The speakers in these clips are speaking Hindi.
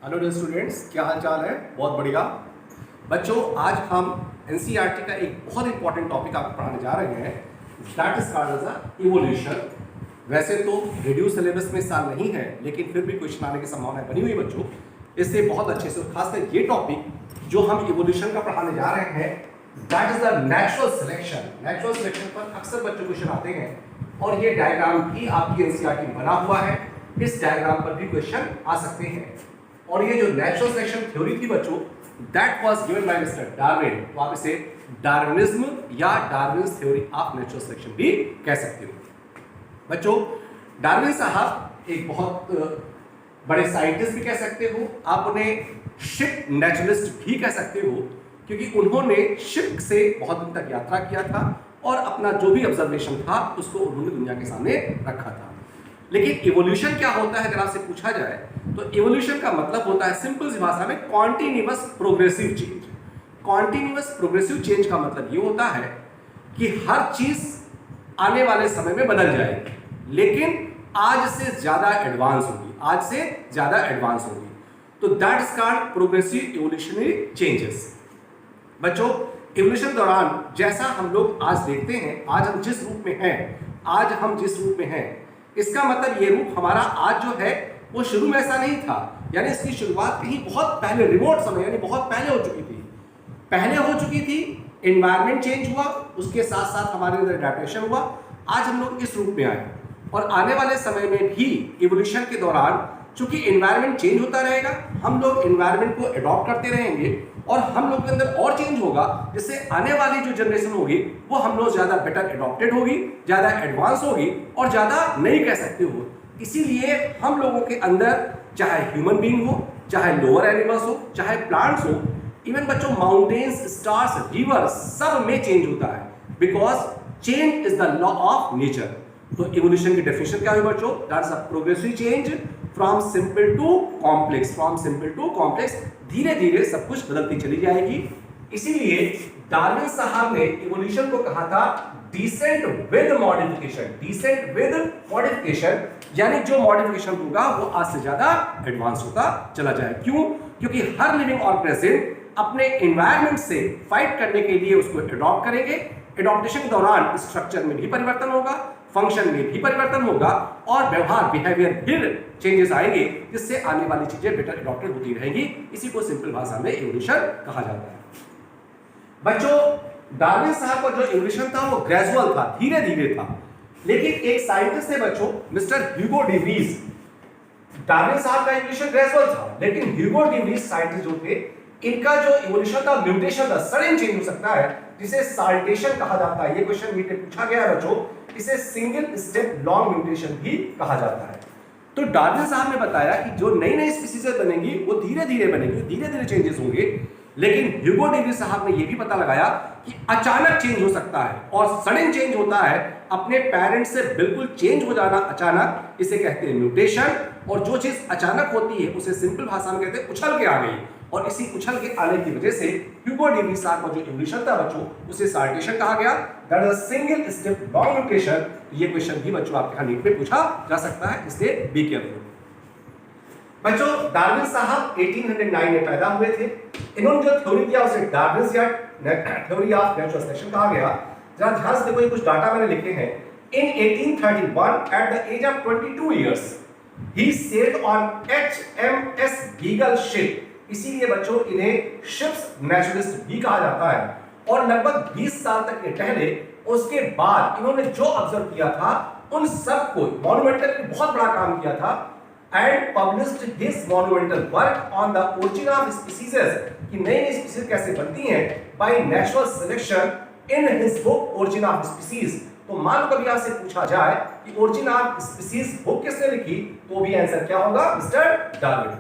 हेलो डियर स्टूडेंट्स, क्या हाल चाल है? बहुत बढ़िया बच्चों। आज हम एनसीईआरटी का एक बहुत इंपॉर्टेंट टॉपिक आपको पढ़ाने जा रहे हैं, that is called as evolution. वैसे तो रेड्यूस सिलेबस में इस साल नहीं है, लेकिन फिर भी क्वेश्चन आने की संभावना बनी हुई बच्चों। इससे बहुत अच्छे से, खासकर ये टॉपिक जो हम इवोल्यूशन का पढ़ाने जा रहे हैं, that is the natural selection. Natural selection पर अक्सर बच्चों क्वेश्चन आते हैं और ये डायग्राम भी आपकी एनसीईआरटी में बना हुआ है। इस डायग्राम पर भी क्वेश्चन आ सकते हैं। और ये जो नेचुरल सिलेक्शन थ्योरी थी बच्चों, that was given by mister Darwin. तो आप इसे डार्विनिज्म या Darwin's theory of natural selection भी कह सकते हो। बच्चों, डार्विन साहब एक बहुत बड़े साइंटिस्ट भी कह सकते हो, आप उन्हें शिप नेचुरलिस्ट भी कह सकते हो, क्योंकि उन्होंने शिप से बहुत दिन तक यात्रा किया था और अपना जो भी ऑब्जर्वेशन था उसको उन्होंने दुनिया के सामने रखा था। लेकिन इवोल्यूशन क्या होता है अगर आपसे पूछा जाए, तो इवोल्यूशन का मतलब होता है सिंपल सी भाषा में continuous progressive change. Continuous progressive change का मतलब ये होता है कि हर चीज आने वाले समय में बदल जाएगी, लेकिन आज से ज्यादा एडवांस होगी, आज से ज्यादा एडवांस होगी। तो that is called progressive evolutionary changes. बच्चों, इवोल्यूशन दौरान जैसा हम लोग आज देखते हैं, आज हम जिस रूप में हैं, इसका मतलब ये रूप हमारा आज जो है वो शुरू में ऐसा नहीं था। यानी इसकी शुरुआत कहीं बहुत पहले, रिमोट समय यानी बहुत पहले हो चुकी थी। एनवायरनमेंट चेंज हुआ, उसके साथ साथ हमारे अंदर एडेप्टेशन हुआ, आज हम लोग इस रूप में आए। और आने वाले समय में भी इवोल्यूशन के दौरान चूंकि एनवायरनमेंट चेंज होता रहेगा, हम लोग एनवायरनमेंट को अडॉप्ट करते रहेंगे और हम लोग के अंदर और चेंज होगा, जिससे आने वाली जो जनरेशन होगी वो हम लोग ज्यादा बेटर एडॉप्टेड होगी, ज्यादा एडवांस होगी और ज्यादा नहीं कह सकते हो। इसीलिए हम लोगों के अंदर चाहे ह्यूमन बीइंग हो, चाहे लोअर एनिमल्स हो, चाहे प्लांट्स हो, इवन बच्चों माउंटेन्स, स्टार्स, रिवर्स, सब में चेंज होता है, because change is the law of nature. तो इवोल्यूशन की डेफिनेशन क्या हुई बच्चों? That's a progressive change from simple to complex. धीरे धीरे सब कुछ बदलती चली जाएगी। इसीलिए डार्विन साहब ने इवोल्यूशन को कहा था डिसेंट विद मॉडिफिकेशन, यानी जो मॉडिफिकेशन होगा वो आज से ज्यादा एडवांस होता चला जाए। क्यों? क्योंकि हर लिविंग ऑर्गेनिज्म अपने एनवायरनमेंट से फाइट करने के लिए उसको एडॉप्ट करेंगे। एडॉप्टेशन के दौरान स्ट्रक्चर में भी परिवर्तन होगा, फंक्शन में भी परिवर्तन होगा और व्यवहार, बिहेवियर फिर चेंजेस आएंगे, जिससे आने वाली चीजें बेटर एडॉप्टेड होती रहेंगी। इसी को सिंपल भाषा में इवोल्यूशन कहा जाता है। बच्चों, डार्विन साहब का जो इवोल्यूशन था वो ग्रेजुअल था, धीरे धीरे था। लेकिन एक साइंटिस्ट थे बच्चों, mister Hugo de Vries. Darwin साहब का इवोल्यूशन ग्रेजुअल था, लेकिन ह्यूगो डी व्रीज साइंटिस्ट जो थे, इनका जो इवोल्यूशन था, म्यूटेशन था, सडन चेंज हो सकता है, जिसे साल्टेशन कहा जाता है। ये क्वेश्चन नीट में पूछा गया है बच्चों, इसे सिंगल स्टेप लॉन्ग म्यूटेशन भी कहा जाता है। तो डार्विन साहब ने बताया कि जो नई नई स्पीसीज बनेंगी वो धीरे धीरे बनेंगी, धीरे धीरे चेंजेस होंगे। लेकिन ह्यूगो डी व्रीज साहब ने यह भी पता लगाया कि अचानक चेंज हो सकता है, और सडन चेंज होता है, अपने पेरेंट्स से बिल्कुल चेंज हो जाना अचानक, इसे कहते हैं म्यूटेशन। और जो चीज अचानक होती है उसे सिंपल भाषा में कहते हैं उछल के आ गई। और इसी उछल के आने की वजह से ह्यूगो डी व्रीज साहब का जो इवोल्यूशन था बच्चों, उसे साल्टेशन कहा गया, that is a single step long mutation. ये क्वेश्चन भी बच्चों आपके यहां नीट में पूछा जा सकता है, इसलिए बी केयरफुल। बच्चों, डार्विन साहब 1809 में पैदा हुए थे। इन्होंने जो थ्योरी दिया उसे Darwin's theory of natural selection कहा गया। जरा ध्यान से देखो, ये कुछ डाटा मैंने लिखे हैं। In 1831 at the age of 22 years he sailed on HMS Beagle ship. इसीलिए बच्चों इन्हें शिप्स नेचुरलिस्ट भी कहा जाता है। और लगभग 20 साल तक ये टहले, उसके बाद इन्होंने जो ऑब्जर्व किया था उन सब को, मॉन्यूमेंटल बहुत बड़ा काम किया था, and published his monumental work on the origin of species, कि नई नई स्पीसीज कैसे बनती हैं by natural selection in his book Origin of Species। तो मान लो कभी आपसे पूछा जाए कि Origin of Species बुक किसने लिखी, तो भी आंसर क्या होगा? Mister Darwin.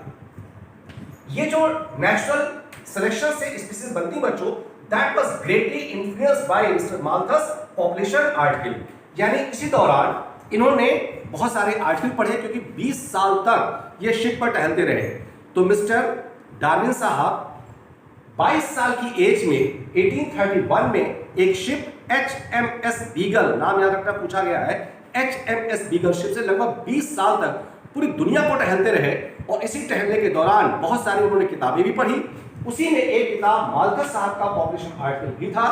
ये जो नेचुरल सिलेक्शन से स्पीसीज बनती बच्चों, that was greatly influenced by Mr. Malthus population article। यानी इसी दौरान इन्होंने बहुत सारे आर्टिकल पढ़े, क्योंकि 20 साल तक ये शिप पर टहलते रहे। तो मिस्टर डार्विन साहब 22 साल की एज में 1831 में एक शिप HMS बीगल, नाम याद रखना पूछा गया है, HMS बीगल शिप से लगभग 20 साल तक पूरी दुनिया को टहलते रहे और इसी टहलने के दौरान बहुत सारी उन्होंने किताबें भी पढ़ी। उसी में एक किताब माल्थस साहब का पॉपुलेशन आर्टिकल भी था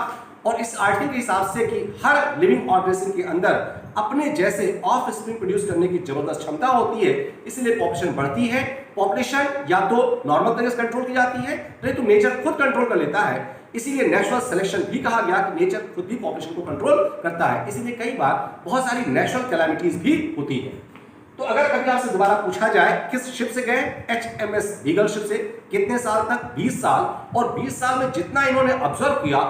और इस आर्टिकल के हिसाब से कि हर लिविंग ऑर्गेनिज्म के अंदर अपने जैसे ऑफ स्प्रिंग प्रोड्यूस करने की जबरदस्त क्षमता होती है, इसलिए पॉपुलेशन बढ़ती है। पॉपुलेशन या तो नॉर्मल तरीके से कंट्रोल की जाती है, नहीं तो नेचर खुद कंट्रोल कर लेता है। इसीलिए नेचुरल सिलेक्शन भी कहा गया कि नेचर खुद भी पॉपुलेशन को कंट्रोल करता है। इसीलिए कई बार बहुत सारी नेचुरल कैलामिटीज भी होती है। तो अगर कभी आपसे दोबारा पूछा जाए किस शिप से गए, HMS बीगल शिप से, कितने साल तक, 20 साल, और 20 साल में जितना इन्होंने ऑब्जर्व किया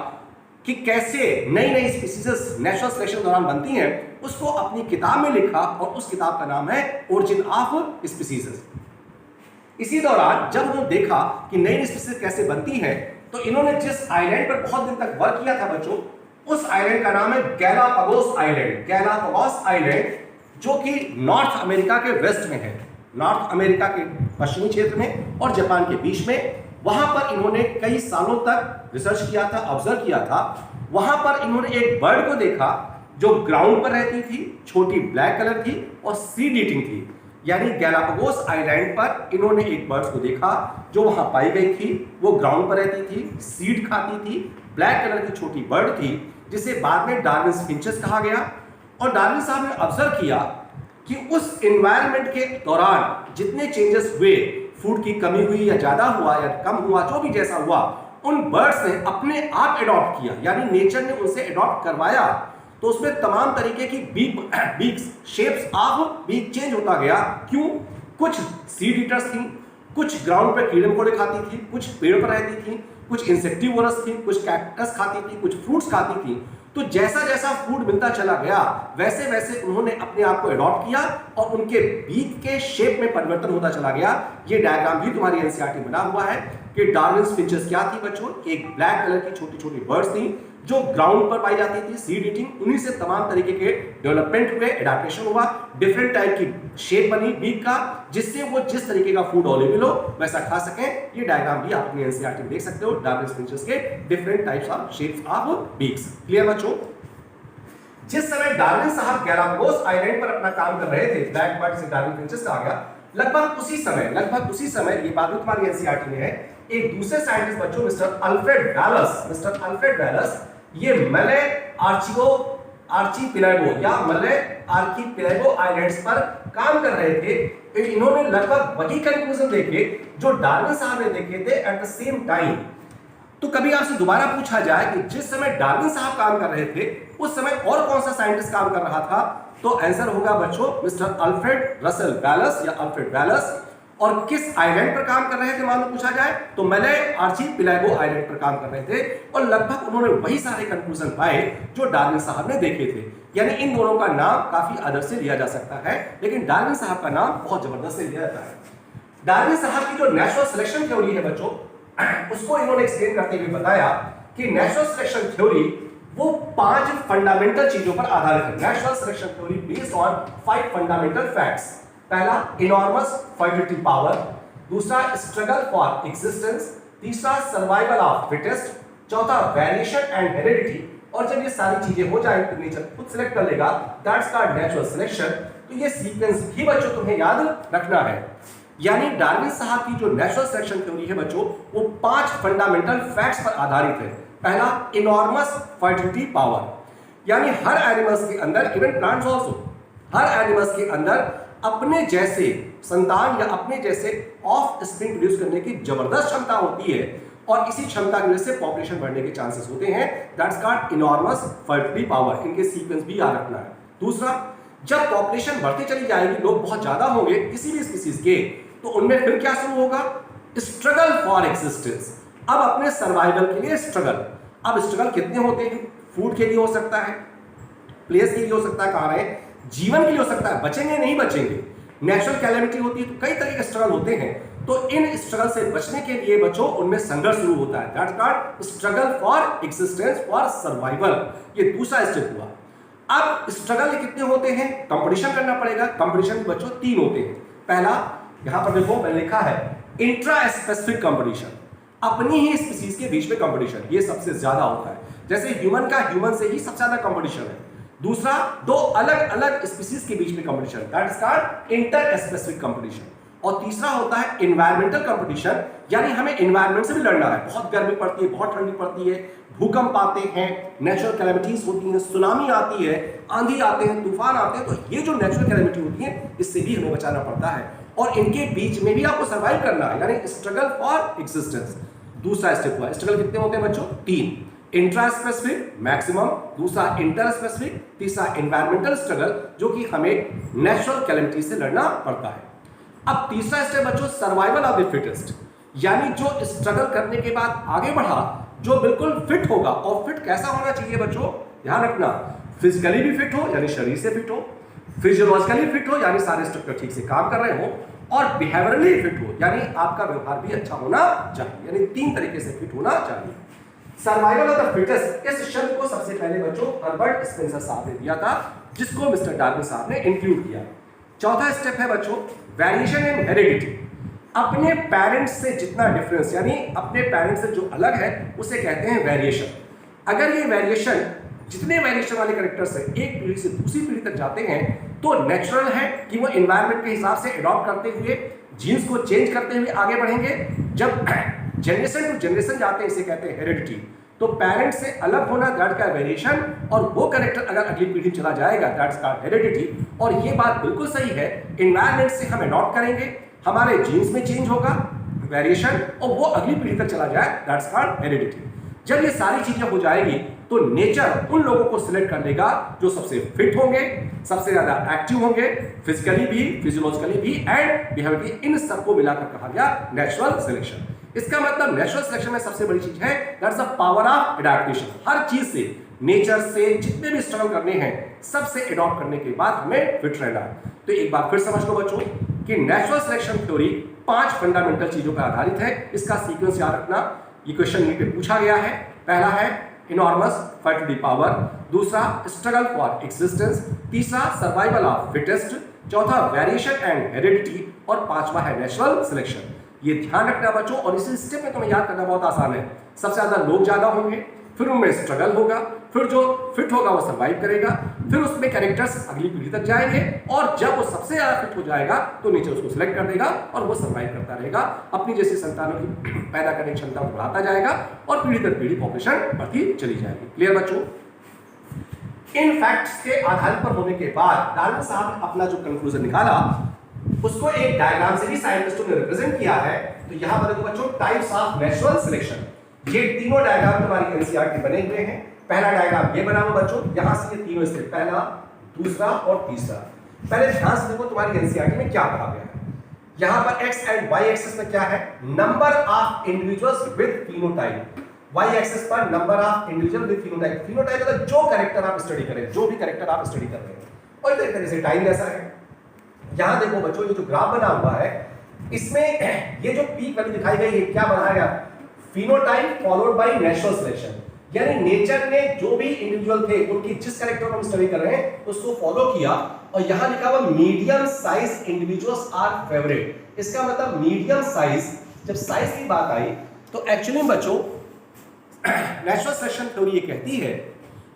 कि कैसे नई नई स्पीसीज नेचुरल सिलेक्शन के दौरान बनती हैं, उसको अपनी किताब में लिखा और उस किताब का नाम है ओरिजिन ऑफ स्पीसीज। इसी दौरान जब उन्होंने देखा कि नई नई स्पीसीज कैसे बनती हैं, तो इन्होंने जिस आइलैंड पर बहुत दिन तक वर्क किया था बच्चों, उस आइलैंड का नाम है गैलापागोस आइलैंड। गैलापागोस आइलैंड जो कि नॉर्थ अमेरिका के वेस्ट में है, नॉर्थ अमेरिका के पश्चिमी क्षेत्र में और जापान के बीच में। वहां पर इन्होंने कई सालों तक रिसर्च किया था, ऑब्जर्व किया था। वहां पर इन्होंने एक बर्ड को देखा जो ग्राउंड पर रहती थी, छोटी ब्लैक कलर की और सीड ईटिंग थी। यानी गैलापागोस आइलैंड पर इन्होंने एक बर्ड को देखा जो वहां पाई गई थी, वो ग्राउंड पर रहती थी, सीड खाती थी, ब्लैक कलर की छोटी बर्ड थी, जिसे बाद में डार्विन्स फिंचेस कहा गया। और डार्विन साहब ने ऑब्जर्व किया कि उस एनवायरनमेंट के दौरान जितने चेंजेस हुए, फूड की कमी हुई या ज्यादा हुआ या कम हुआ, जो भी जैसा हुआ, उन बर्ड्स ने अपने आप एडॉप्ट किया, यानी नेचर ने उनसे एडॉप्ट करवाया। तो उसमें तमाम तरीके की beaks, shapes of beak change होता गया। क्यों? कुछ सीड ईटर्स थी, कुछ ग्राउंड पे कीड़े मकोड़े खाती थी, कुछ पेड़ पर रहती थी, कुछ इंसेक्टिवोरस थी, कुछ कैक्टस खाती थी, कुछ फ्रूट्स खाती थी। तो जैसा जैसा फूड मिलता चला गया, वैसे वैसे उन्होंने अपने आप को अडॉप्ट किया और उनके बीक के शेप में परिवर्तन होता चला गया। ये डायग्राम भी तुम्हारी एनसीईआरटी में बना हुआ है कि डार्विन्स फिंचेस क्या थी बच्चों, एक ब्लैक कलर की छोटी छोटी बर्ड्स थी जो ग्राउंड पर पाई जाती थी, सीड ईटिंग। उन्हीं से तमाम तरीके के डेवलपमेंट हुए, एडाप्टेशन हुआ, डिफरेंट टाइप की शेप बनी बीक का, जिससे वो जिस तरीके का फूड अवेलेबल हो वैसा खा सकें। ये डायग्राम भी आप अपनी एनसीईआरटी में देख सकते हो, डार्विन्स फिंचेस के different types of shapes of beaks. Clear बच्चों? जिस समय डार्विन साहब गैलापागोस आइलैंड पर अपना काम कर रहे थे, ब्लैक बर्ड से डार्विन फिंचेस कहा गया, लगभग उसी समय ये बात भी तुम्हारी एनसीईआरटी में है, एक दूसरे साइंटिस्ट बच्चों मिस्टर अल्फ्रेड वेलस, ये मले आर्चीपिलागो या मले आर्कीपिलागो आइलैंड्स पर काम कर रहे थे। इन्होंने लगभग वही कंक्लूजन देखे जो डार्विन साहब ने देखे थे एट द सेम टाइम। तो कभी आपसे दोबारा पूछा जाए कि जिस समय डार्विन साहब काम कर रहे थे, उस समय और कौन सा साइंटिस्ट काम कर रहा था, तो आंसर होगा बच्चों मिस्टर अल्फ्रेड रसेल वेलस या अल्फ्रेड वेलस। और किस आइलैंड पर काम कर रहे थे मालूम पूछा जाए, तो मले आर्चीपिलागो आइलैंड पर काम कर रहे थे और लगभग उन्होंने वही सारे कंक्लूजन पाए जो डार्विन साहब ने देखे थे। यानी इन दोनों का नाम काफी आदर से लिया जा सकता है, लेकिन डार्विन साहब का नाम बहुत जबरदस्त से लिया जाता है। डार्विन साहब की जो नेचुरल सिलेक्शन थ्योरी है बच्चों, उसको इन्होंने एक्सप्लेन करते हुए बताया कि नेचुरल सिलेक्शन थ्योरी वो 5 फंडामेंटल चीजों पर आधारित है। Natural selection theory based on 5 fundamental facts. पहला, इनॉर्मस फर्टिलिटी पावर, दूसरा स्ट्रगल फॉर एग्जिस्टेंस, तीसरा सर्वाइवल ऑफ फिटेस्ट, चौथा वेरिएशन एंड हेरेडिटी। और जब ये सारी चीजें हो जाए तो नेचर खुद सिलेक्ट कर लेगा, दैट्स कॉल्ड नेचुरल सिलेक्शन। तो ये सीक्वेंस भी बच्चों तुम्हें याद रखना है। यानी डार्विन साहब की जो नेचुरल सिलेक्शन थ्योरी है बच्चों, वो 5 फंडामेंटल फैक्ट्स पर आधारित है। पहला, इनॉर्मस फर्टिलिटी पावर, यानी हर एनिमल्स के अंदर, इवन प्लांट्स आल्सो, हर एनिमल्स के अंदर अपने जैसे संतान या अपने जैसे ऑफ स्प्रिंग प्रोड्यूस करने की जबरदस्त क्षमता होती है और इसी क्षमता की वजह से पॉपुलेशन बढ़ने के चांसेस होते हैं। That's called enormous fertility power. इनके सीक्वेंस भी याद रखना है। दूसरा, जब पॉपुलेशन बढ़ती चली जाएगी, लोग बहुत ज्यादा होंगे किसी भी स्पीसीज के, तो उनमें फिर क्या शुरू होगा, स्ट्रगल फॉर एक्सिस्टेंस। अब अपने सर्वाइवल के लिए स्ट्रगल। अब स्ट्रगल कितने होते हैं, फूड के लिए हो सकता है, प्लेस के लिए हो सकता है, कहाँ रहे, जीवन के लिए हो सकता है, बचेंगे नहीं बचेंगे, नेचुरल कैलेमिटी होती है, तो कई तरह के स्ट्रगल होते हैं। तो इन स्ट्रगल से बचने के लिए बच्चों उनमें संघर्ष शुरू होता है। That's called struggle for existence, for survival. ये दूसरा स्टेप हुआ। अब स्ट्रगल कितने होते हैं, कंपटीशन करना पड़ेगा। कंपटीशन बच्चों 3 होते हैं। पहला, यहां पर देखो मैंने लिखा है इंट्रा स्पेसिफिक कंपटीशन, अपनी ही स्पीसीज के बीच में कंपटीशन, ये सबसे ज्यादा होता है। जैसे ह्यूमन का ह्यूमन से ही सबसे ज्यादा कंपटीशन है। दूसरा, दो अलग अलग स्पीसीज के बीच में competition, that is called inter specific competition. और तीसरा होता है एनवायरमेंटल कंपटीशन, यानी हमें एनवायरमेंट से भी लड़ना है। बहुत गर्मी पड़ती है, बहुत ठंडी पड़ती है, भूकंप आते हैं, नेचुरल कैलेमिटीज होती हैं, सुनामी आती है, आंधी आते हैं, तूफान आते हैं, तो ये जो नेचुरल कैलेमिटी होती है इससे भी हमें बचाना पड़ता है और इनके बीच में भी आपको सर्वाइव करना है, यानी स्ट्रगल फॉर एग्जिस्टेंस। दूसरा स्टेप हुआ, स्ट्रगल कितने होते हैं बच्चों? 3, इंट्रा स्पेसिफिक मैक्सिमम, दूसरा इंटर स्पेसिफिक, तीसरा एनवायरमेंटल स्ट्रगल जो कि हमें नेचुरल कैलेमिटी से लड़ना पड़ता है। अब तीसरा स्टेप बच्चों सर्वाइवल ऑफ द फिटेस्ट, यानी जो स्ट्रगल करने के बाद आगे बढ़ा, जो बिल्कुल फिट होगा। और फिट कैसा होना चाहिए बच्चों? ध्यान रखना, फिजिकली भी फिट हो यानी शरीर से फिट हो, फिजियोलॉजिकली फिट हो यानी सारे स्ट्रक्चर ठीक से काम कर रहे हो, और बिहेवियरली फिट हो यानी आपका व्यवहार भी अच्छा होना चाहिए, यानी 3 तरीके से फिट होना चाहिए। सर्वाइवल ऑफ द फिटेस्ट, इस शब्द को सबसे पहले बच्चों हर्बर्ट स्पेंसर साहब ने दिया था, जिसको मिस्टर डार्विन साहब ने इंक्लूड किया। चौथा स्टेप है बच्चों वेरिएशन इन हेरिडिटी, अपने पेरेंट्स से जितना डिफरेंस, यानी अपने पेरेंट्स से जो अलग है उसे कहते हैं वेरिएशन। अगर ये वेरिएशन, जितने वेरिएशन वाले कैरेक्टर्स हैं एक पीढ़ी से दूसरी पीढ़ी तक जाते हैं तो नेचुरल है कि वो एनवायरनमेंट के हिसाब से एडॉप्ट करते हुए, जीन्स को चेंज करते हुए आगे बढ़ेंगे। जब जनरेशन टू जनरेशन जाते हैं इसे कहते हैं हेरिडिटी। तो पेरेंट्स से अलग होना दैट का वेरिएशन, और वो कैरेक्टर अगर अगली पीढ़ी चला जाएगा दैट्स कॉल्ड हेरिडिटी। और ये बात बिल्कुल सही है, एनवायरनमेंट से हम एडॉप्ट करेंगे, हमारे जीन्स में चेंज होगा वेरिएशन, और वो अगली पीढ़ी तक चला जाए दैट्स कॉल्ड हेरिडिटी। जब ये सारी चीजें हो जाएगी तो नेचर उन लोगों को सिलेक्ट कर लेगा जो सबसे फिट होंगे, सबसे ज्यादा एक्टिव होंगे, फिजिकली भी, फिजियोलॉजिकली भी एंड बिहेवियरली, इन सबको मिलाकर कहा गया नेचुरल सिलेक्शन। इसका मतलब नेचुरल सिलेक्शन में सबसे बड़ी चीज है that's the power of adaptation. हर चीज से, नेचर से जितने भी स्ट्रगल करने हैं सबसे एडॉप्ट करने के बाद हमें फिट रहना है। तो एक बार फिर समझ लो बच्चों कि नेचुरल सिलेक्शन थ्योरी 5 फंडामेंटल चीजों पर आधारित है। इसका सीक्वेंस याद रखना, ये क्वेश्चन नीट पे पूछा गया है। पहला है इनॉर्मस 5 टू द पावर, दूसरा स्ट्रगल फॉर एग्जिस्टेंस, तीसरा सर्वाइवल ऑफ फिटेस्ट, चौथा वेरिएशन एंड हेरिडिटी, और पांचवा है नेचुरल सिलेक्शन। ये ध्यान रखना बच्चों, और इसी स्टेप में तुम्हें याद करना बहुत आसान है। सबसे ज्यादा लोग ज्यादा होंगे, फिर उनमें स्ट्रगल होगा, फिर जो फिट होगा वो सर्वाइव करेगा, फिर उसमें कैरेक्टर्स अगली पीढ़ी तक जाएंगे, और जब वो सबसे ज्यादा फिट हो जाएगा तो नेचर उसको सिलेक्ट कर देगा और वो सर्वाइव करता रहेगा, अपनी जैसी संतानों की पैदा करने की क्षमता को बढ़ाता जाएगा और पीढ़ी दर पीढ़ी पॉपुलेशन बढ़ती चली जाएगी। क्लियर बच्चों? इन फैक्ट्स के आधार पर होने के बाद डार्विन साहब ने अपना जो कंक्लूजन निकाला उसको एक डायग्राम से भी साइंटिस्टों ने रिप्रेजेंट किया है। तो यहां पर देखो बच्चों टाइप्स ऑफ नेचुरल सिलेक्शन, ये तीनों डायग्राम तुम्हारी एनसीईआरटी बने हुए हैं। पहला डायग्राम ये बना हुआ बच्चों, यहां से ये तीनों स्टेप, पहला, दूसरा और तीसरा। पहले ध्यान से देखो तुम्हारी एनसीईआरटी में क्या कहा गया है। यहां पर एक्स एंड वाई एक्सिस में क्या है? Number of individuals with phenotype. Y axis पर number of individual with phenotype. Phenotype मतलब जो कैरेक्टर आप स्टडी करें, जो भी कैरेक्टर आप स्टडी कर रहे हैं, और एक तरीके से टाइम जैसा है। यहां देखो बच्चों ये जो ग्राफ बना हुआ है इसमें ये जो पीक वैल्यू दिखाई गई है क्या बनाया गया? Phenotype followed by natural selection, यानी नेचर ने जो भी इंडिविजुअल थे उनकी जिस कैरेक्टर को हम स्टडी कर रहे हैं उसको फॉलो किया। और यहां लिखा हुआ medium size individuals are favourite. इसका मतलब मीडियम साइज, जब साइज की बात आई तो एक्चुअली बच्चों नेचुरल सिलेक्शन थ्योरी ये कहती है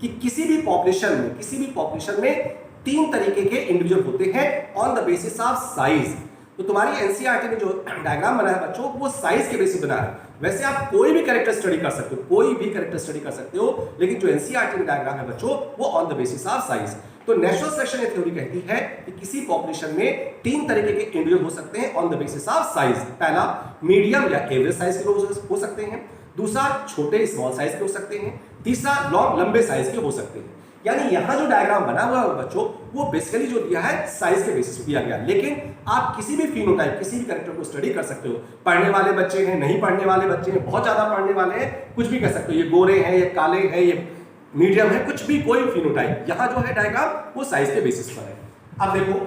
कि किसी भी पॉपुलेशन में 3 तरीके के इंडिविजुअल होते हैं on the basis of size. तो तुम्हारी एनसीईआरटी में जो डायग्राम बना है बच्चों वो साइज के बेसिस बना है। वैसे आप कोई भी कैरेक्टर स्टडी कर सकते हो, कोई भी कैरेक्टर स्टडी कर सकते हो, लेकिन जो एनसीईआरटी में डायग्राम है बच्चों वो on the basis of size. तो नेचुरल सिलेक्शन ये थ्योरी कहती है कि किसी पॉपुलेशन में 3 तरीके के इंडिविजुअल हो सकते हैं on the basis of size. पहला मीडियम या एवरेज साइज के लोग हो सकते हैं, दूसरा छोटे स्मॉल साइज के हो सकते हैं, तीसरा लॉन्ग लंबे साइज के हो सकते हैं। यानी यहां जो डायग्राम बना हुआ है बच्चों वो बेसिकली जो दिया है साइज के बेसिस पे दिया गया, लेकिन आप किसी भी फिनोटाइप, किसी भी कैरेक्टर को स्टडी कर सकते हो। पढ़ने वाले बच्चे हैं, नहीं पढ़ने वाले बच्चे हैं, बहुत ज्यादा पढ़ने वाले हैं, कुछ भी कर सकते हो। ये गोरे हैं, ये काले हैं, ये मीडियम है, कुछ भी, कोई फिनोटाइप। यहां जो है डायग्राम वो साइज के बेसिस पर है। अब देखो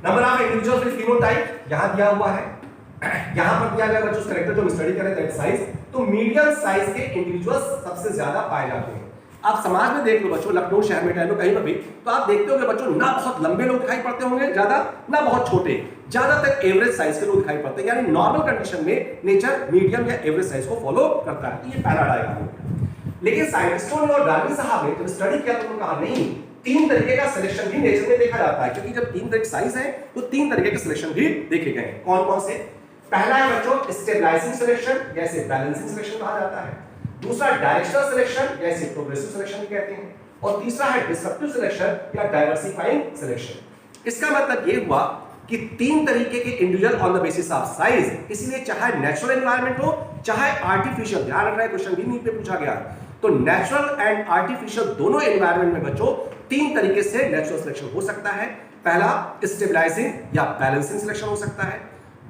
number of individuals with phenotype यहां दिया हुआ है, यहां पर दिया गया बच्चों कैरेक्टर जो हम स्टडी कर रहे थे साइज। तो मीडियम साइज के इंडिविजुअल्स सबसे ज्यादा पाए जाते हैं। आप समाज में देख लो बच्चों, लखनऊ शहर में टहलो कहीं पर भी, तो आप देखते होंगे बच्चों ना बहुत लंबे लोग दिखाई पड़ते होंगे ज्यादा, ना बहुत छोटे, ज्यादातर एवरेज साइज के लोग दिखाई पड़ते हैं। यानी नॉर्मल कंडीशन में नेचर मीडियम या एवरेज साइज को फॉलो करता है। ये पहला डायग्राम है। लेकिन साइंटिस्टों ने और डार्विन साहब ने जब स्टडी किया तो उन्होंने कहा नहीं, तीन तरीके का सिलेक्शन भी नेचर में देखा जाता है, क्योंकि जब तीन तरह के साइज है तो तीन तरीके के सिलेक्शन भी देखे गए हैं। कौन कौन से? पहला है बच्चों स्टेबलाइजिंग सिलेक्शन, जैसे बैलेंसिंग सिलेक्शन कहा जाता है। दूसरा डायरेक्शनल सिलेक्शन, जैसे प्रोग्रेसिव सिलेक्शन कहते हैं। और तीसरा है डिसरप्टिव सिलेक्शन या डाइवर्सिफाइंग सिलेक्शन। इसका मतलब ये हुआ कि तीन तरीके के individual on the basis of size, इसलिए चाहे नेचुरल एनवायरनमेंट हो चाहे आर्टिफिशियल, ध्यान रखना है क्वेश्चन भी नीट पे पूछा गया है, तो नेचुरल एंड आर्टिफिशियल दोनों एनवायरनमेंट में बच्चों तीन तरीके से नेचुरल सिलेक्शन हो सकता है। पहला स्टेबलाइजिंग या बैलेंसिंग सिलेक्शन हो सकता है।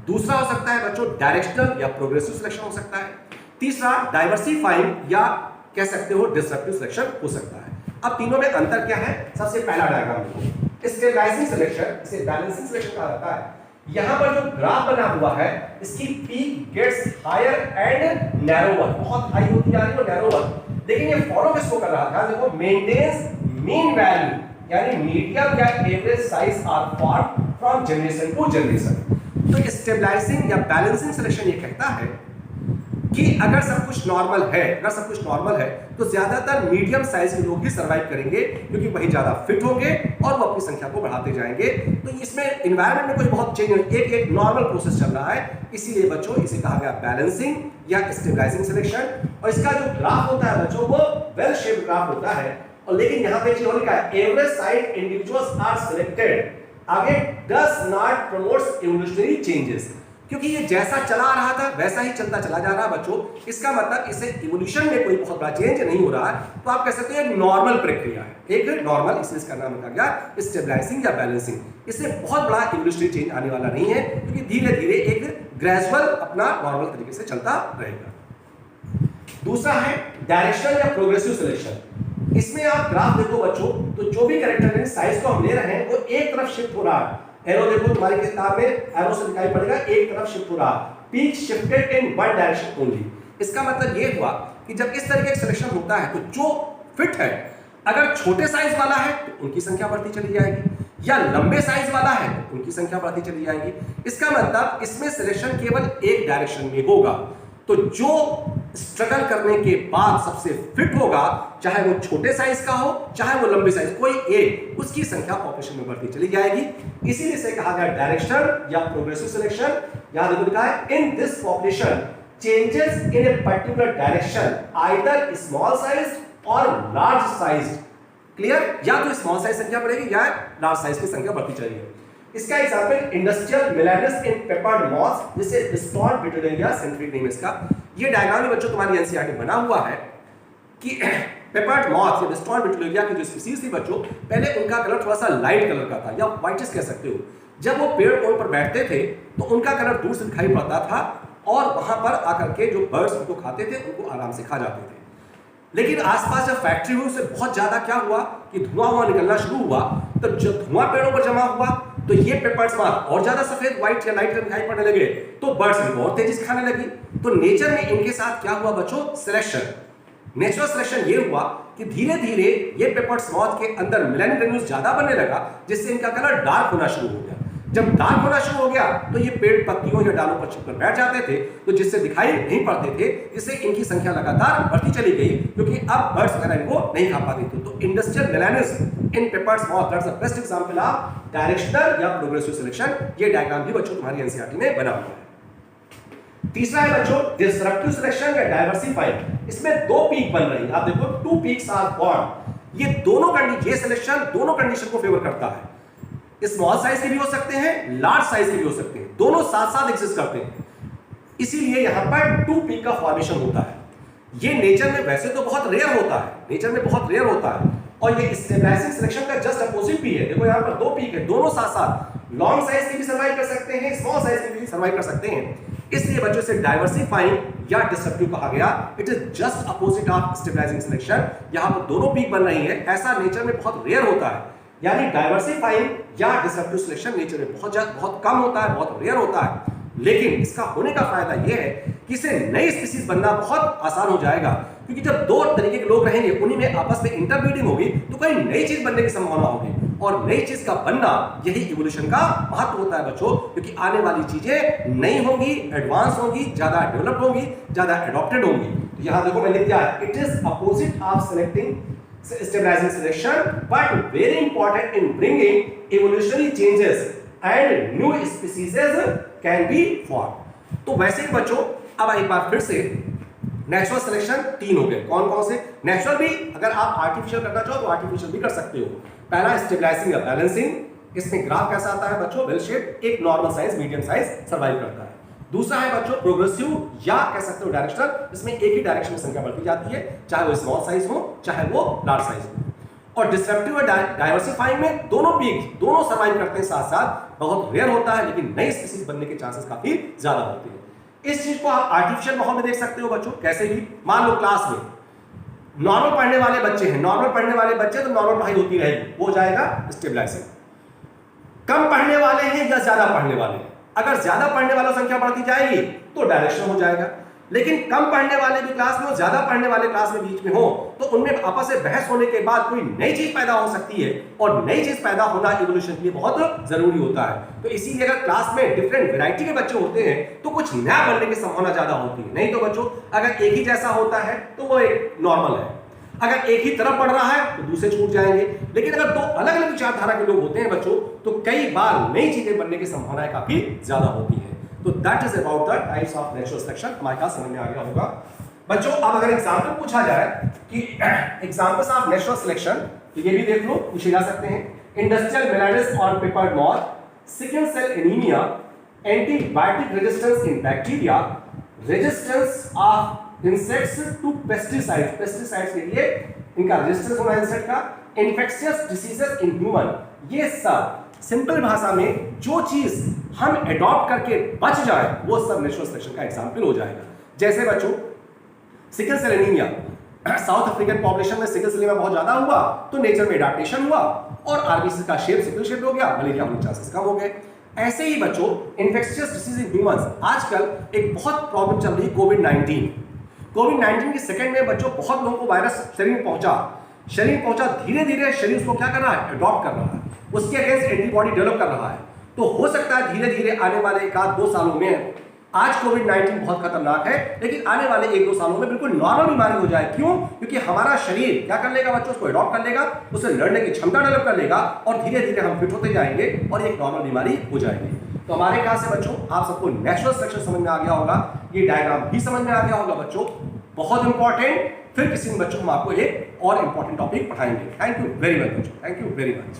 दूसरा हो सकता है बच्चों डायरेक्शनल या प्रोग्रेसिव सिलेक्शन हो सकता है। तीसरा डाइवर्सिफाइंग या कह सकते हो डिसरप्टिव सिलेक्शन हो सकता है। अब तीनों में अंतर क्या है? सबसे पहला डायग्राम देखो, स्टेबलाइजिंग सिलेक्शन, इसे बैलेंसिंग सिलेक्शन कहा जाता है। यहां पर जो ग्राफ बना हुआ है इसकी peak gets higher and narrower, बहुत हाई होती जा रही है और नैरोवर, लेकिन ये फॉलो किसको कर रहा था? देखो मेंटेन्स मीन वैल्यू, यानी मीडियम या average size are form from generation to generation. तो स्टेबलाइजिंग या बैलेंसिंग सिलेक्शन ये कहता है कि अगर सब कुछ नॉर्मल है, तो ज्यादातर मीडियम साइज के लोग ही सर्वाइव करेंगे, क्योंकि वही ज्यादा फिट होंगे और वो अपनी संख्या को बढ़ाते जाएंगे। तो इसमें एनवायरनमेंट में कोई बहुत चेंज नहीं, एक नॉर्मल प्रोसेस चल रहा है, इसीलिए बच्चों इसे कहा गया बैलेंसिंग या स्टेबलाइजिंग सिलेक्शन। और इसका जो ग्राफ होता है बच्चों वो वेल शेप्ड ग्राफ होता है, और लेकिन यहां पे चीज लिखा है average size individuals are selected, आगे does not promotes evolutionary changes, क्योंकि ये जैसा चला आ रहा था वैसा ही चलता चला जा रहा है बच्चों। इसका मतलब इसे इवोल्यूशन में कोई बहुत बड़ा चेंज नहीं हो रहा है, तो आप कह सकते हैं एक नॉर्मल प्रक्रिया है, एक नॉर्मल, इसलिए इसका नाम रखा गया स्टेबलाइजिंग या बैलेंसिंग। इससे बहुत बड़ा इवोल्यूशनरी चेंज आने वाला नहीं है, क्योंकि धीरे धीरे एक ग्रेजुअल अपना नॉर्मल तरीके से चलता रहेगा। दूसरा है डायरेक्शनल या प्रोग्रेसिव सिलेक्शन। इसमें आप ग्राफ देखो बच्चों, तो जो भी कैरेक्टर साइज को हम ले रहे हैं वो एक तरफ शिफ्ट हो रहा है। एरो देखो तुम्हारी किताब में एरो से दिखाई पड़ेगा, एक तरफ शिफ्ट हो रहा, peak shifted in one direction only. इसका मतलब ये हुआ कि जब इस तरह का सिलेक्शन होता है तो जो फिट है, अगर छोटे साइज वाला है तो उनकी संख्या बढ़ती चली जाएगी, या लंबे साइज वाला है तो उनकी संख्या बढ़ती चली जाएगी। इसका मतलब इसमें सिलेक्शन केवल एक डायरेक्शन में होगा, तो जो स्ट्रगल करने के बाद सबसे फिट होगा, चाहे वो छोटे साइज का हो चाहे वो लंबे साइज, कोई एक, उसकी संख्या पॉपुलेशन में बढ़ती चली जाएगी। इसीलिए इसे कहा गया डायरेक्शनल या प्रोग्रेसिव सिलेक्शन। यहां देखो लिखा है in this population changes in a particular direction either small size और लार्ज साइज। क्लियर? या तो स्मॉल साइज संख्या बढ़ेगी या लार्ज साइज की संख्या बढ़ती चलेगी। इसका एग्जांपल इंडस्ट्रियल मेलानिस इन पेपर्ड मॉथ्स, जिसे स्टॉन बिटुलिया सेंट्रिक नेम इसका। ये डायग्राम भी बच्चों तुम्हारी एनसीईआरटी में बना हुआ है कि पेपर्ड मॉथ या स्टॉन बिटुलिया की जो स्पीशीज थी बच्चों, पहले उनका कलर थोड़ा सा लाइट कलर का था, या व्हाइटिश कह सकते हो। जब वो पेड़ ओड़ पर बैठते थे तो उनका कलर दूर से दिखाई पड़ता था, और वहां पर आकर के जो बर्ड्स उनको खाते थे उनको आराम से खा जाते थे। लेकिन आसपास जब फैक्ट्री हुई, उससे बहुत ज्यादा क्या हुआ कि धुआं निकलना शुरू हुआ, तो जब धुआं पेड़ों पर जमा हुआ तो ये पेपर्स मार्क और ज्यादा सफेद व्हाइट या लाइट दिखाई पड़ने लगे, तो बर्ड्स इनको और तेजी से खाने लगी। तो नेचर में इनके साथ क्या हुआ बच्चों? सिलेक्शन, नेचुरल सिलेक्शन ये हुआ कि धीरे धीरे ये पेपर्स मॉथ के अंदर मेलानिन ग्रेन्यूल्स ज्यादा बनने लगा, जिससे इनका कलर डार्क होना शुरू हो गया। जब डार्क होना शुरू हो गया तो ये पेड़ पत्तियों या डालों पर छिपकर बैठ जाते थे, तो जिससे दिखाई नहीं पड़ते थे, जिससे इनकी संख्या लगातार बढ़ती चली गई, क्योंकि अब बर्ड्स वगैरह इनको नहीं खा पाते थे। तो industrial melanism in peppers moth, that's the best example of directional या प्रोग्रेसिव सिलेक्शन। ये डायग्राम भी बच्चों तुम्हारी एनसीईआरटी में बना हुआ है। तीसरा है बच्चों डिसरप्टिव सिलेक्शन या डाइवर्सिफाइड। इसमें दो पीक बन रही है, आप देखो टू पीक्स आर फॉर्म्ड। ये दोनों कंडीशन, ये सिलेक्शन दोनों कंडीशन को फेवर करता है। स्मॉल साइज के भी हो सकते हैं, लार्ज साइज के भी हो सकते हैं, दोनों साथ साथ एग्जिस्ट करते हैं। इसीलिए यहां पर टू पीक का फॉर्मेशन होता है। ये नेचर में वैसे तो बहुत रेयर होता है, नेचर में बहुत रेयर होता है, और ये स्टेबलाइजिंग सिलेक्शन का जस्ट अपोजिट भी है। देखो यहां पर दो पीक है, दोनों साथ साथ लॉन्ग साइज के भी सर्वाइव कर सकते हैं, स्मॉल साइज के भी सर्वाइव कर सकते हैं। इसलिए बच्चों से डाइवर्सिफाइंग या डिसरप्टिव कहा गया। It is just opposite of stabilising selection. यहां पर दोनों पीक बन रही है, ऐसा नेचर में बहुत रेयर होता है। यानी डाइवर्सिफाइंग या डिसरप्टिव सिलेक्शन नेचर में बहुत कम होता है, बहुत रेयर होता है। लेकिन इसका होने का फायदा यह है कि इससे नई स्पीशीज बनना बहुत आसान हो जाएगा, क्योंकि जब दो तरीके के लोग रहेंगे उन्हीं में आपस में इंटरब्रीडिंग होगी, तो कोई नई चीज बनने की संभावना होगी, और नई चीज का बनना यही इवोल्यूशन का महत्व होता है बच्चों। क्योंकि आने वाली चीजें नई होंगी, एडवांस होंगी, ज्यादा डेवलप होंगी, ज्यादा एडॉप्टेड होंगी। तो यहां देखो मैंने लिख दिया है, it is opposite of selecting stabilizing selection, but very important in bringing evolutionary changes and new species can be formed। तो वैसे ही बच्चों अब एक बार फिर से नेचुरल सिलेक्शन 3 हो गए। कौन कौन से? नेचुरल भी अगर आप आर्टिफिशियल करना चाहो तो आर्टिफिशियल भी कर सकते हो। पहला स्टेबलाइजिंग या बैलेंसिंग, इसमें ग्राफ कैसा आता है बच्चों? वेल शेप, एक normal size medium size survive करता है। दूसरा है बच्चों प्रोग्रेसिव या कह सकते हो डायरेक्शनल, इसमें एक ही डायरेक्शन में संख्या बढ़ती जाती है, चाहे वो स्मॉल साइज हो चाहे वो लार्ज साइज हो। और डिस्ट्रप्टिव और डाइवर्सिफाइंग में दोनों पीक दोनों सर्वाइव करते हैं साथ साथ, बहुत रेयर होता है लेकिन नई स्पीसीज बनने के चांसेस काफी ज्यादा होते हैं। इस चीज को आप आर्टिफिशियल माहौल में देख सकते हो बच्चों, कैसे भी मान लो क्लास में नॉर्मल पढ़ने वाले बच्चे हैं, नॉर्मल पढ़ने वाले बच्चे तो नॉर्मल पढ़ाई होती रहेगी, वो जाएगा स्टेबलाइजिंग। कम पढ़ने वाले हैं या ज्यादा पढ़ने वाले हैं, अगर ज्यादा पढ़ने वालों की संख्या बढ़ती जाएगी तो डायरेक्शन हो जाएगा, लेकिन कम पढ़ने वाले भी क्लास में हो, ज्यादा पढ़ने वाले क्लास में बीच में हो, तो उनमें आपस में बहस होने के बाद कोई नई चीज पैदा हो सकती है, और नई चीज पैदा होना इवोल्यूशन के लिए बहुत जरूरी होता है। तो इसीलिए अगर क्लास में डिफरेंट वैरायटी के बच्चे होते हैं तो कुछ नया बनने की संभावना ज्यादा होती है। नहीं तो बच्चों अगर एक ही जैसा होता है तो वो एक नॉर्मल है, अगर एक ही तरफ पढ़ रहा है तो दूसरे छूट जाएंगे, लेकिन अगर दो अलग अलग विचारधारा के लोग होते हैं बच्चों तो कई बार नई चीजें बनने की संभावनाएं काफी ज्यादा होती है। तो that is about the types of natural selection. हमारे पास समझ में आ गया होगा बच्चों। अब अगर एग्जाम्पल पूछा जाए कि एग्जाम्पल्स ऑफ नेचुरल सिलेक्शन, तो ये भी देख लो, पूछे जा सकते हैं। Industrial melanism on peppered moth, sickle cell anaemia, antibiotic resistance in bacteria, resistance of insects to pesticides, pesticides के लिए इनका रेजिस्टेंस होना इंसेक्ट का, इन्फेक्शियस डिसीजेस इन ह्यूमन, ये सब सिंपल भाषा में जो चीज हम एडॉप्ट करके बच जाए वो सब नेचुरल सिलेक्शन का एग्जांपल हो जाएगा। जैसे बच्चों sickle cell anaemia, south African population में सिकल सेल एनीमिया बहुत ज्यादा हुआ तो नेचर में एडाप्टेशन हुआ और आरबीसी का शेप सिकल शेप हो गया, मलेरिया होने के चांसेस कम हो गए। ऐसे ही बच्चों इन्फेक्शियस डिसीज इन ह्यूमंस, आजकल एक बहुत प्रॉब्लम चल रही है कोविड-19। कोविड-19 के सेकंड में बच्चों बहुत लोगों को वायरस शरीर में पहुंचा, धीरे धीरे शरीर उसको क्या कर रहा है? एडॉप्ट कर रहा है, उसके अगेंस्ट एंटीबॉडी डेवलप कर रहा है। तो हो सकता है धीरे धीरे आने वाले 1-2 सालों में, आज कोविड-19 बहुत खतरनाक है लेकिन आने वाले 1-2 सालों में बिल्कुल नॉर्मल बीमारी हो जाए। क्यों? क्योंकि हमारा शरीर क्या कर लेगा बच्चों? उसको एडॉप्ट कर लेगा, उससे लड़ने की क्षमता डेवलप कर लेगा और धीरे धीरे हम फिट होते जाएंगे और एक नॉर्मल बीमारी हो जाएगी। तो हमारे कहां से बच्चों आप सबको नेचुरल सिलेक्शन समझ में आ गया होगा, ये डायग्राम भी समझ में आ गया होगा बच्चों, बहुत इंपॉर्टेंट। फिर किसी दिन बच्चों हम आपको एक और इंपॉर्टेंट टॉपिक पढ़ाएंगे। थैंक यू वेरी मच बच्चों, थैंक यू वेरी मच।